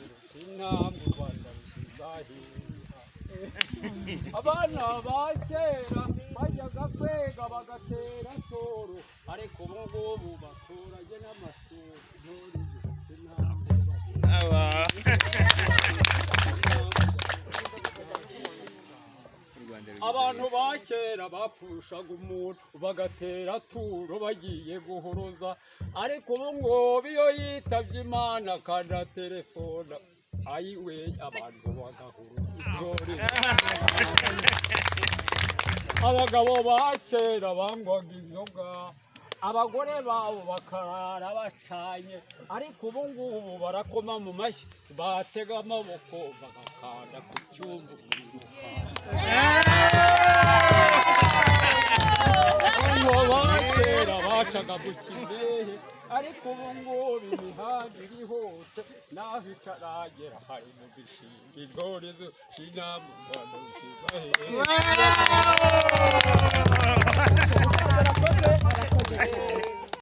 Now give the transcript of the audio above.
intore intambwe u Rwanda ruzahinda abana ba kera bajyaga kwega bagatera soro ariko ubu ngubu baturage n'amashuri intore intambwe abantu ba kera bapfushaga umuntu bagatera turo bagiye guhoroza ariko ubu ngubu iyo yitabye Imana akanda telefona ayiwe abantu bagahura intore abagabo ba kera banywaga inzoga abagore babo bakarara bacanye ariko ubu ngubu barakoma mu mashyi batega amaboko bagakanda ku cyumba kera bacaga ku kibehe ariko ubu ngubu imihanda iri hose naho itaragera hari mu bishinga intore zo z'intambwe u Rwanda rusize